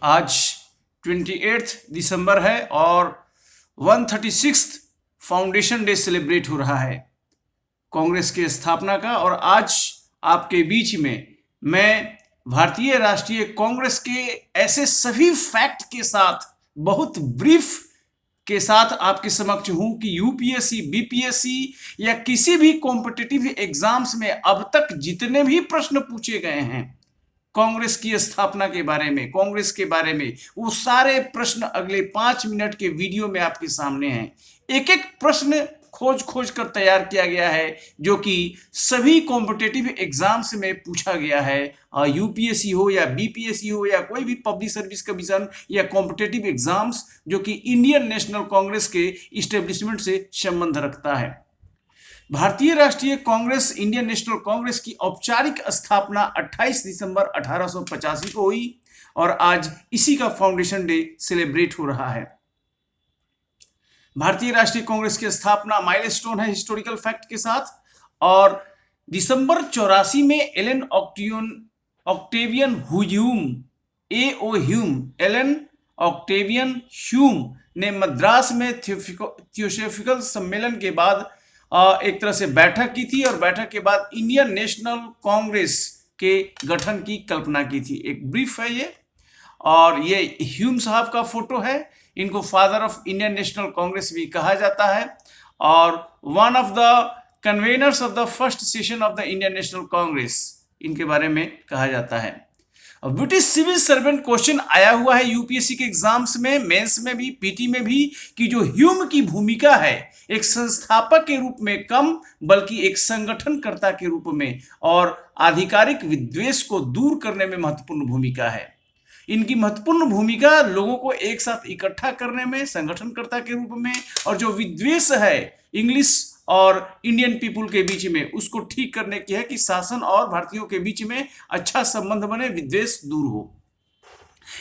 आज 28 दिसंबर है और 136 फाउंडेशन डे सेलिब्रेट हो रहा है कांग्रेस के स्थापना का। और आज आपके बीच में मैं भारतीय राष्ट्रीय कांग्रेस के ऐसे सभी फैक्ट के साथ बहुत ब्रीफ के साथ आपके समक्ष हूं कि यूपीएससी, बीपीएससी या किसी भी कॉम्पिटिटिव एग्जाम्स में अब तक जितने भी प्रश्न पूछे गए हैं कांग्रेस की स्थापना के बारे में, कांग्रेस के बारे में, वो सारे प्रश्न अगले 5 मिनट के वीडियो में आपके सामने हैं। एक एक प्रश्न खोज खोज कर तैयार किया गया है जो कि सभी कॉम्पिटिटिव एग्जाम्स में पूछा गया है। यूपीएससी हो या बीपीएससी हो या कोई भी पब्लिक सर्विस कमीशन या कॉम्पिटिटिव एग्जाम्स जो कि इंडियन नेशनल कांग्रेस के इस्टेब्लिशमेंट से संबंध रखता है। भारतीय राष्ट्रीय कांग्रेस, इंडियन नेशनल कांग्रेस की औपचारिक स्थापना 28 दिसंबर 1885 को हुई और आज इसी का फाउंडेशन डे सेलिब्रेट हो रहा है। भारतीय राष्ट्रीय कांग्रेस की स्थापना माइलस्टोन है हिस्टोरिकल फैक्ट के साथ। और दिसंबर 84 में एलन ऑक्टेवियन ह्यूम ने मद्रास में थियोसॉफिकल सम्मेलन के बाद एक तरह से बैठक की थी और बैठक के बाद इंडियन नेशनल कांग्रेस के गठन की कल्पना की थी। एक ब्रीफ है ये, और ये ह्यूम साहब का फोटो है। इनको father of Indian National Congress भी कहा जाता है और one of the conveners of the first session of the Indian National Congress इनके बारे में कहा जाता है। ब्रिटिश सिविल सर्वेंट क्वेश्चन आया हुआ है यूपीएससी के एग्जाम्स में, मेंस में भी, पीटी में भी, कि जो ह्यूम की भूमिका है एक संस्थापक के रूप में कम बल्कि एक संगठनकर्ता के रूप में और आधिकारिक विद्वेष को दूर करने में महत्वपूर्ण भूमिका है। इनकी महत्वपूर्ण भूमिका लोगों को एक साथ इकट्ठा करने में संगठनकर्ता के रूप में, और जो विद्वेष है इंग्लिश और इंडियन पीपुल के बीच में उसको ठीक करने की है कि शासन और भारतीयों के बीच में अच्छा संबंध बने, विद्वेष दूर हो।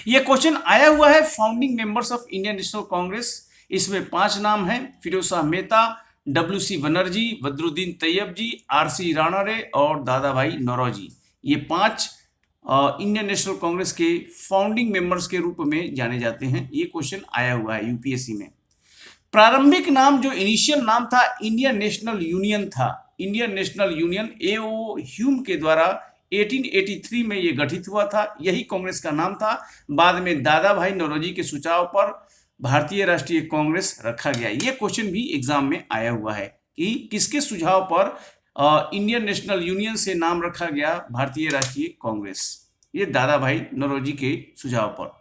यह क्वेश्चन आया हुआ है founding members of Indian National Congress. इसमें 5 नाम हैं: फिरोज शाह मेहता, डब्ल्यू.सी. बनर्जी, बदरुद्दीन तैयब जी, आर.सी. राणा रे और दादा भाई नौरोजी। ये 5 इंडियन नेशनल कांग्रेस के फाउंडिंग मेंबर्स के रूप में जाने जाते हैं। ये क्वेश्चन आया हुआ है यूपीएससी में। प्रारंभिक नाम जो इनिशियल नाम था इंडियन नेशनल यूनियन था। Indian national union A.O.. Hume के द्वारा 1883 में यह गठित हुआ था। यही कांग्रेस का नाम था। बाद में दादा भाई नौरोजी के सुझाव पर भारतीय राष्ट्रीय कांग्रेस रखा गया। यह क्वेश्चन भी एग्जाम में आया हुआ है कि किसके सुझाव पर इंडियन नेशनल यूनियन से नाम रखा गया भारतीय राष्ट्रीय कांग्रेस। ये दादा भाई नौरोजी के सुझाव पर।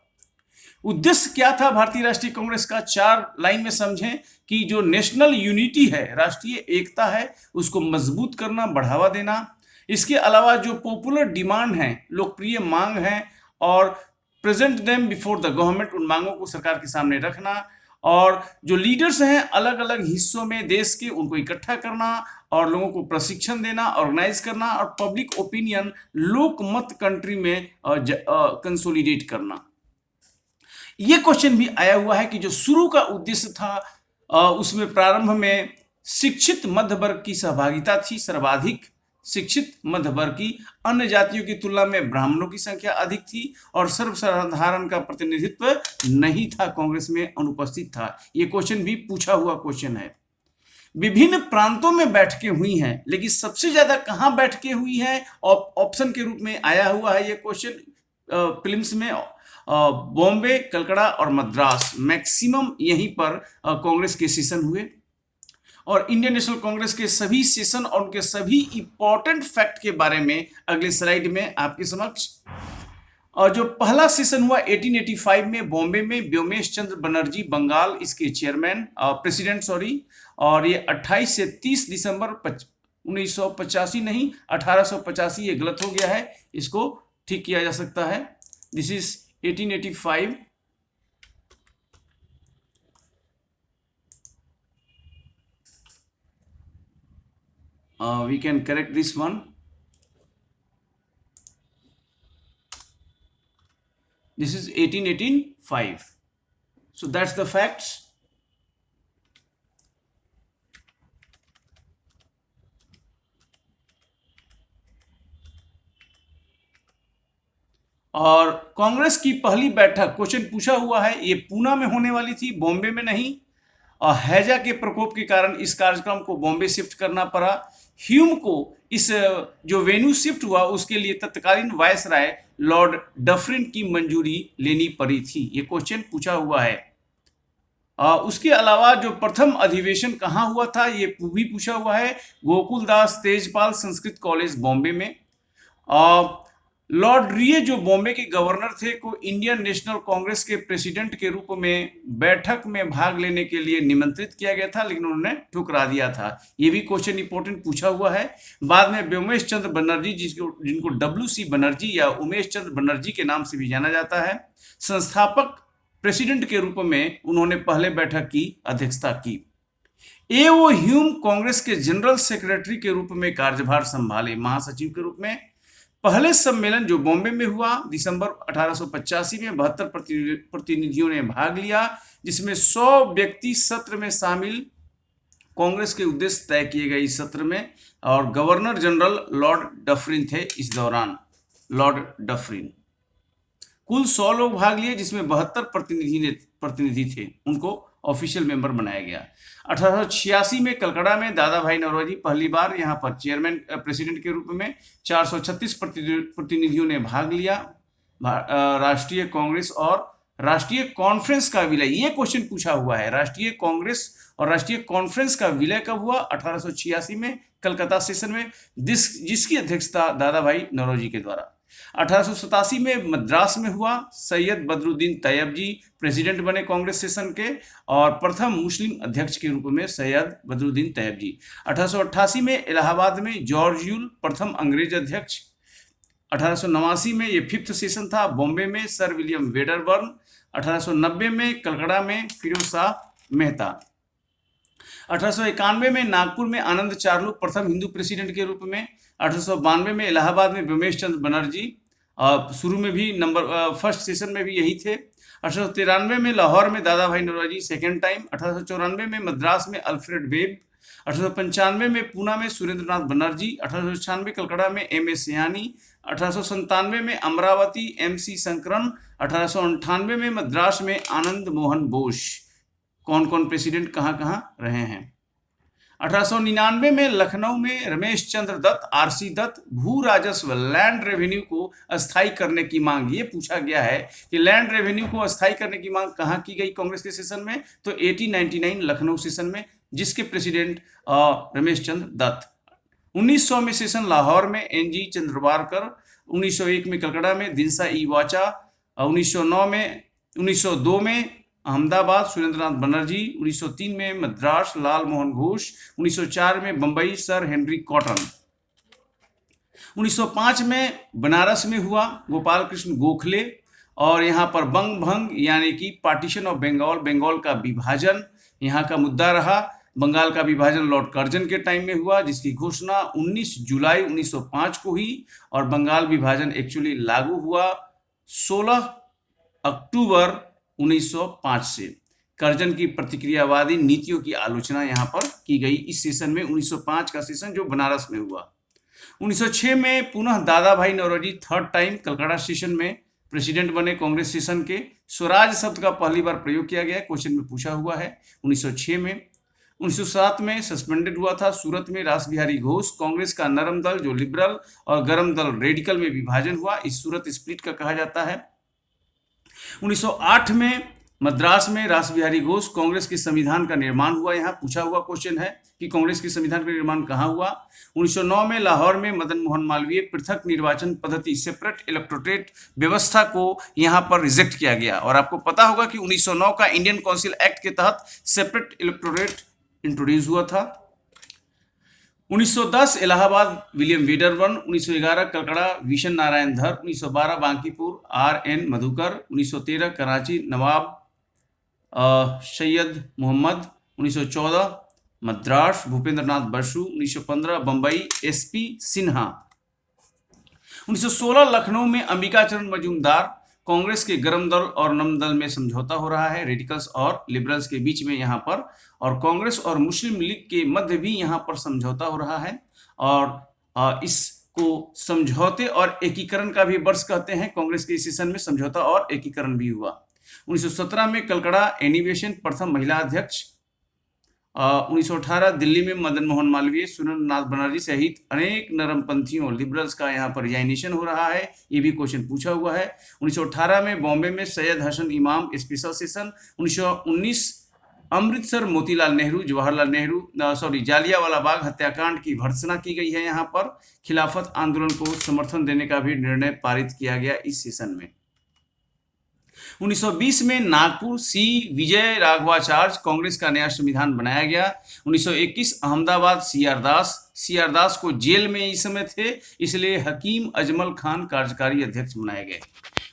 उद्देश्य क्या था भारतीय राष्ट्रीय कांग्रेस का? 4 लाइन में समझें कि जो नेशनल यूनिटी है, राष्ट्रीय एकता है, उसको मजबूत करना, बढ़ावा देना। इसके अलावा जो पॉपुलर डिमांड है, लोकप्रिय मांग है, और present them before the government, उन मांगों को सरकार के सामने रखना। और जो लीडर्स हैं अलग अलग हिस्सों में देश के, उनको इकट्ठा करना और लोगों को प्रशिक्षण देना, ऑर्गेनाइज करना और पब्लिक ओपिनियन, लोकमत कंट्री में कंसोलिडेट करना। ये क्वेश्चन भी आया हुआ है कि जो शुरू का उद्देश्य था उसमें प्रारंभ में शिक्षित मध्य वर्ग की सहभागिता थी, सर्वाधिक शिक्षित मध्य वर्ग की, अन्य जातियों की तुलना में ब्राह्मणों की संख्या अधिक थी और सर्वसाधारण का प्रतिनिधित्व नहीं था, कांग्रेस में अनुपस्थित था। ये क्वेश्चन भी पूछा हुआ क्वेश्चन है। विभिन्न प्रांतों में बैठकें हुई हैं, लेकिन सबसे ज्यादा कहां बैठकें हुई हैं ऑप्शन के रूप में आया हुआ है ये क्वेश्चन प्रीलिम्स में। बॉम्बे, कलकत्ता और मद्रास, मैक्सिमम यहीं पर कांग्रेस के सेशन हुए। और इंडियन नेशनल कांग्रेस के सभी सेशन और उनके सभी इंपॉर्टेंट फैक्ट के बारे में अगले स्लाइड में आपके समक्ष। और जो पहला सेशन हुआ 1885 में बॉम्बे में, व्योमेश चंद्र बनर्जी बंगाल इसके चेयरमैन, प्रेसिडेंट सॉरी। और ये 28 से 30 दिसंबर 1985 नहीं 1885, ये गलत हो गया है, इसको ठीक किया जा सकता है। This is 1885। We can correct this one. This is 1885. So that's the facts. और कांग्रेस की पहली बैठक, क्वेश्चन पूछा हुआ है, ये पूना में होने वाली थी, बॉम्बे में नहीं। और हैजा के प्रकोप के कारण इस कार्यक्रम को बॉम्बे शिफ्ट करना पड़ा। ह्यूम को इस जो वेन्यू शिफ्ट हुआ उसके लिए तत्कालीन वायसराय लॉर्ड डफरिन की मंजूरी लेनी पड़ी थी। ये क्वेश्चन पूछा हुआ है। उसके अलावा जो प्रथम अधिवेशन कहाँ हुआ था ये भी पूछा हुआ है, गोकुलदास तेजपाल संस्कृत कॉलेज बॉम्बे में। लॉर्ड रिए जो बॉम्बे के गवर्नर थे को इंडियन नेशनल कांग्रेस के प्रेसिडेंट के रूप में बैठक में भाग लेने के लिए निमंत्रित किया गया था, लेकिन उन्होंने ठुकरा दिया था। ये भी क्वेश्चन इंपॉर्टेंट पूछा हुआ है। बाद में व्योमेश चंद्र बनर्जी, जिनको डब्ल्यू.सी. बनर्जी या उमेश चंद्र बनर्जी के नाम से भी जाना जाता है, संस्थापक प्रेसिडेंट के रूप में उन्होंने पहले बैठक की अध्यक्षता की। ए.ओ. ह्यूम कांग्रेस के जनरल सेक्रेटरी के रूप में कार्यभार संभाले, महासचिव के रूप में। पहले सम्मेलन जो बॉम्बे में हुआ दिसंबर 1885 में 72 प्रतिनिधियों ने भाग लिया, जिसमें 100 व्यक्ति सत्र में शामिल। कांग्रेस के उद्देश्य तय किए गए इस सत्र में, और गवर्नर जनरल लॉर्ड डफरिन थे इस दौरान, लॉर्ड डफरिन। कुल 100 लोग भाग लिए, जिसमें 72 प्रतिनिधि थे, उनको ऑफिशियल मेंबर बनाया गया। 1886 में कलकत्ता में दादा भाई नौरोजी पहली बार यहाँ पर चेयरमैन प्रेसिडेंट के रूप में 436 प्रतिनिधियों ने भाग लिया। राष्ट्रीय कांग्रेस और राष्ट्रीय कॉन्फ्रेंस का विलय, ये क्वेश्चन पूछा हुआ है, राष्ट्रीय कांग्रेस और राष्ट्रीय कॉन्फ्रेंस का विलय कब हुआ? 1886 में कलकत्ता सेशन में, जिसकी अध्यक्षता दादा भाई नौरोजी के द्वारा। 1887 में मद्रास में हुआ। सैयद बदरुद्दीन तैयब जी प्रेसिडेंट बने कांग्रेस सेशन के, और प्रथम मुस्लिम अध्यक्ष के रूप में सैयद बदरुद्दीन तैयब जी। 1888 में इलाहाबाद में जॉर्ज यूल प्रथम अंग्रेज अध्यक्ष। 1889 में ये 5th सेशन था। बॉम्बे में सर विलियम वेडरबर्न। 1890 में कलकत्ता में फिरोज शाह मेहता। 1891 में नागपुर में आनंद चार्लू प्रथम हिंदू प्रेसिडेंट के रूप में। 1892 में इलाहाबाद में व्योमेश चंद्र बनर्जी, शुरू में भी फर्स्ट सेशन में भी यही थे। 1893 में लाहौर में दादा भाई नौरोजी सेकेंड टाइम। 1894 में मद्रास में अल्फ्रेड वेब। 1895 में पूना में सुरेंद्रनाथ बनर्जी। 1896 कलकत्ता में M.A. सयानी। 1897 में अमरावती M.C. शंकरन। 1898 में मद्रास में आनंद मोहन बोस। कौन कौन प्रेसिडेंट कहाँ कहाँ रहे हैं? 1899 में लखनऊ में रमेश चंद्र दत्त, R.C. दत्त, भू राजस्व लैंड रेवेन्यू को अस्थायी करने की मांग, ये पूछा गया है कि लैंड रेवेन्यू को अस्थायी करने की मांग कहाँ की गई कांग्रेस के सेशन में? तो 1899 लखनऊ सेशन में, जिसके प्रेसिडेंट रमेश चंद्र दत्त। 1900 में सेशन लाहौर में N.G. चंद्रवारकर। 1901 में कलकत्ता में दिनसा ई वाचा। 1902 में अहमदाबाद सुरेंद्रनाथ बनर्जी। 1903 में मद्रास लाल मोहन घोष। 1904 में बंबई सर हेनरी कॉटन। 1905 में बनारस में हुआ गोपाल कृष्ण गोखले, और यहाँ पर बंग भंग यानी कि पार्टीशन ऑफ बंगाल, बंगाल का विभाजन यहाँ का मुद्दा रहा। बंगाल का विभाजन लॉर्ड कर्जन के टाइम में हुआ, जिसकी घोषणा 19 जुलाई 1905 को हुई, और बंगाल विभाजन एक्चुअली लागू हुआ 16 अक्टूबर 1905 से। कर्जन की प्रतिक्रियावादी नीतियों की आलोचना यहाँ पर की गई इस सेशन में, 1905 का सेशन जो बनारस में हुआ। 1906 में पुनः Dadabhai Naoroji third time Calcutta session में प्रेसिडेंट बने कांग्रेस सेशन के। स्वराज शब्द का पहली बार प्रयोग किया गया, क्वेश्चन में पूछा हुआ है 1906 में। 1907 में सस्पेंडेड हुआ था सूरत में रास बिहारी घोष। कांग्रेस का नरम दल जो लिबरल और गरम दल रेडिकल में विभाजन हुआ, इस सूरत स्प्लिट का कहा जाता है। 1908 में मद्रास में रास बिहारी घोष कांग्रेस के संविधान का निर्माण हुआ। यहाँ पूछा हुआ क्वेश्चन है कि कांग्रेस के संविधान का निर्माण कहाँ हुआ? 1909 में लाहौर में मदन मोहन मालवीय पृथक निर्वाचन पद्धति सेपरेट इलेक्टोरेट व्यवस्था को यहाँ पर रिजेक्ट किया गया। और आपको पता होगा कि 1909 का इंडियन काउंसिल एक्ट के तहत सेपरेट इलेक्टोरेट इंट्रोड्यूस हुआ था। 1910 Allahabad William Wedderburn. 1911 Calcutta Bishan Narayan Dar. 1912 Bankipur R.N. Madhukar. 1913 Karachi नवाब सैयद मोहम्मद। 1914 मद्रास भूपेंद्र नाथ बसु। 1915 बंबई S.P. सिन्हा। 1916 लखनऊ में अंबिका चरण मजूमदार। कांग्रेस के गरम दल और नम दल में समझौता हो रहा है, रेडिकल्स और लिबरल्स के बीच में यहाँ पर, और कांग्रेस और मुस्लिम लीग के मध्य भी यहाँ पर समझौता हो रहा है। और इस को समझौते और एकीकरण का भी वर्ष कहते हैं। कांग्रेस के इस सेशन में समझौता और एकीकरण भी हुआ। 1917 में कलकड़ा एनिवेशन प्रथम महिला अध्यक्ष। 1918 दिल्ली में मदन मोहन मालवीय, सुरेंद्रनाथ बनर्जी सहित अनेक नरमपंथियों लिबरल्स का यहाँ पर रिजाइनेशन हो रहा है, ये भी क्वेश्चन पूछा हुआ है। 1918 में बॉम्बे में सैयद हसन इमाम स्पेशल सेशन। 1919 अमृतसर मोतीलाल नेहरू जवाहरलाल नेहरू जालियांवाला बाग हत्याकांड की भर्त्सना की गई है। यहाँ पर खिलाफत आंदोलन को समर्थन देने का भी निर्णय पारित किया गया इस सेशन में। 1920 में नागपुर सी विजय राघवाचार्य कांग्रेस का नया संविधान बनाया गया। 1921 अहमदाबाद सी आर दास को जेल में इस समय थे, इसलिए हकीम अजमल खान कार्यकारी अध्यक्ष बनाए गए।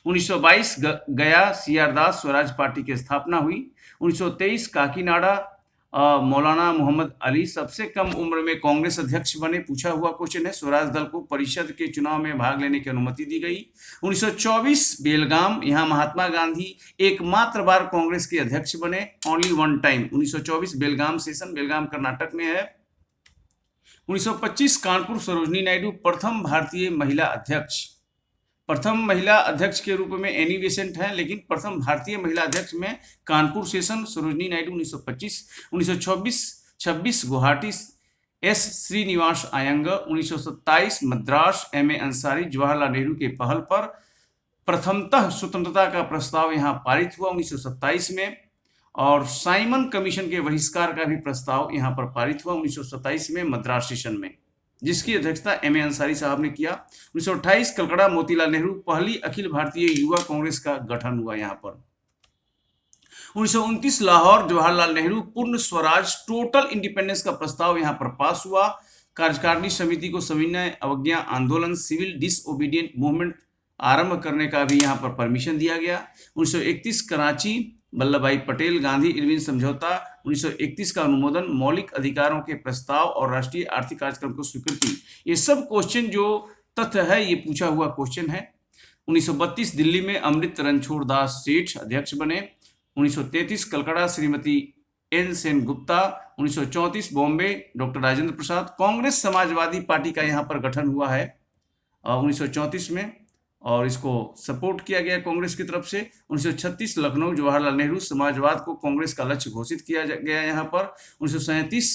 1922 गया सी आर दास स्वराज पार्टी की स्थापना हुई। 1923 काकीनाडा मौलाना मोहम्मद अली सबसे कम उम्र में कांग्रेस अध्यक्ष बने, पूछा हुआ क्वेश्चन है। स्वराज दल को परिषद के चुनाव में भाग लेने की अनुमति दी गई। 1924 बेलगाम, यहाँ महात्मा गांधी एकमात्र बार कांग्रेस के अध्यक्ष बने, ओनली वन टाइम। 1924 बेलगाम सेशन, बेलगाम कर्नाटक में है। 1925 कानपुर सरोजनी नायडू प्रथम भारतीय महिला अध्यक्ष। प्रथम महिला अध्यक्ष के रूप में एनी बेसेंट है, लेकिन प्रथम भारतीय महिला अध्यक्ष में Kanpur session Sarojini Naidu 1925। 1926 Guwahati S Srinivasa Iyengar. 1927 Madras M A Ansari Jawaharlal Nehru के पहल पर प्रथमतः स्वतंत्रता का प्रस्ताव यहाँ पारित हुआ 1927 में, और साइमन कमीशन के बहिष्कार का भी प्रस्ताव यहाँ पर पारित हुआ 1927 में मद्रास सेशन में, जिसकी अध्यक्षता एम ए अंसारी साहब ने किया। 1928 कलकड़ा मोतीलाल नेहरू पहली अखिल भारतीय युवा कांग्रेस का गठन हुआ यहाँ पर। 1929 लाहौर जवाहरलाल नेहरू पूर्ण स्वराज टोटल इंडिपेंडेंस का प्रस्ताव यहाँ पर पास हुआ। कार्यकारिणी समिति को सविनय अवज्ञा आंदोलन सिविल डिसओबीडियंट मूवमेंट आरंभ करने का भी यहाँ पर परमिशन दिया गया। 1931 कराची वल्लभ भाई पटेल गांधी इरविन समझौता। 1931 का अनुमोदन मौलिक अधिकारों के प्रस्ताव और राष्ट्रीय आर्थिक कार्यक्रम को स्वीकृति। ये सब क्वेश्चन जो तथ्य है ये पूछा हुआ क्वेश्चन है। 1932 दिल्ली में अमृत रणछोड़ दास सेठ अध्यक्ष बने। 1933 कलकड़ा Shrimati N Sen Gupta. 1934 Bombay doctor Rajendra Prasad. Congress Samajwadi party का यहाँ पर गठन हुआ है 1934 में, और इसको सपोर्ट किया गया कांग्रेस की तरफ से। 1936 लखनऊ जवाहरलाल नेहरू समाजवाद को कांग्रेस का लक्ष्य घोषित किया गया यहाँ पर। 1937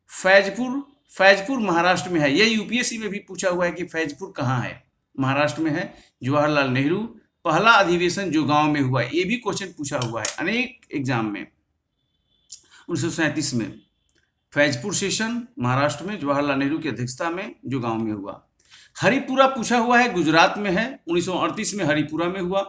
फैजपुर महाराष्ट्र में है, यह यूपीएससी में भी पूछा हुआ है कि फैजपुर कहाँ है, महाराष्ट्र में है। जवाहरलाल नेहरू पहला अधिवेशन जो गांव में हुआ, ये भी क्वेश्चन पूछा हुआ है अनेक एग्जाम में। 1937 में फैजपुर सेशन महाराष्ट्र में जवाहरलाल नेहरू की अध्यक्षता में जो गांव में हुआ। हरिपुरा पूछा हुआ है, गुजरात में है। 1938 में हरिपुरा में हुआ।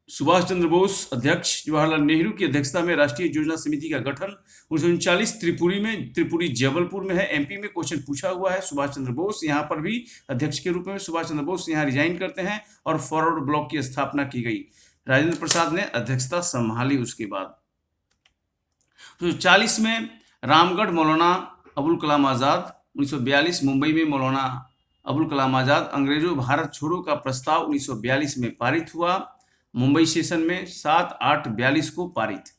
सुभाष चंद्र बोस अध्यक्ष, जवाहरलाल नेहरू की अध्यक्षता में राष्ट्रीय योजना समिति का गठन। 1939 त्रिपुरी जबलपुर में है, एमपी में क्वेश्चन पूछा हुआ है। सुभाष चंद्र बोस यहाँ पर भी अध्यक्ष के रूप में सुभाष चंद्र बोस यहाँ रिजाइन करते हैं और फॉरवर्ड ब्लॉक की स्थापना की गई। राजेंद्र प्रसाद ने अध्यक्षता संभाली उसके बाद। 1940 में रामगढ़ मौलाना अबुल कलाम आजाद। 1942 मुंबई में मौलाना अबुल कलाम आजाद। अंग्रेजों भारत छोड़ो का प्रस्ताव 1942 में पारित हुआ मुंबई सेशन में 7/8/42 को पारित।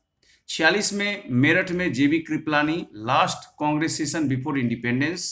46 में मेरठ में J B Kripalani last Congress session before independence,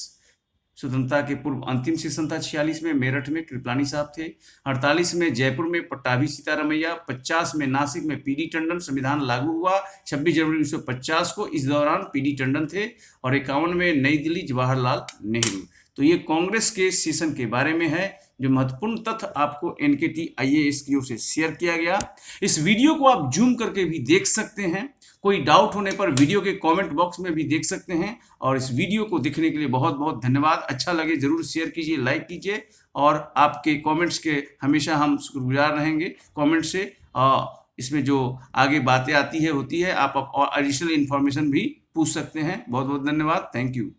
स्वतंत्रता के पूर्व अंतिम सेशन था। 46 में मेरठ में कृपलानी साहब थे। 48 में जयपुर में पट्टाभी सीतारमैया। 50 में नासिक में पीडी टंडन, संविधान लागू हुआ 26 जनवरी 1950 को, इस दौरान पीडी टंडन थे। और 51 में नई दिल्ली जवाहरलाल नेहरू। तो ये कांग्रेस के सेशन के बारे में है, जो महत्वपूर्ण तथ्य आपको एनकेटी आईएएस की ओर से शेयर किया गया। इस वीडियो को आप जूम करके भी देख सकते हैं, कोई डाउट होने पर वीडियो के कमेंट बॉक्स में भी देख सकते हैं। और इस वीडियो को देखने के लिए बहुत बहुत धन्यवाद। अच्छा लगे जरूर शेयर कीजिए, लाइक कीजिए, और आपके कमेंट्स के हमेशा हम शुक्रगुजार रहेंगे। कमेंट से इसमें जो आगे बातें आती है होती है, आप और एडिशनल इन्फॉर्मेशन भी पूछ सकते हैं। बहुत बहुत धन्यवाद, थैंक यू।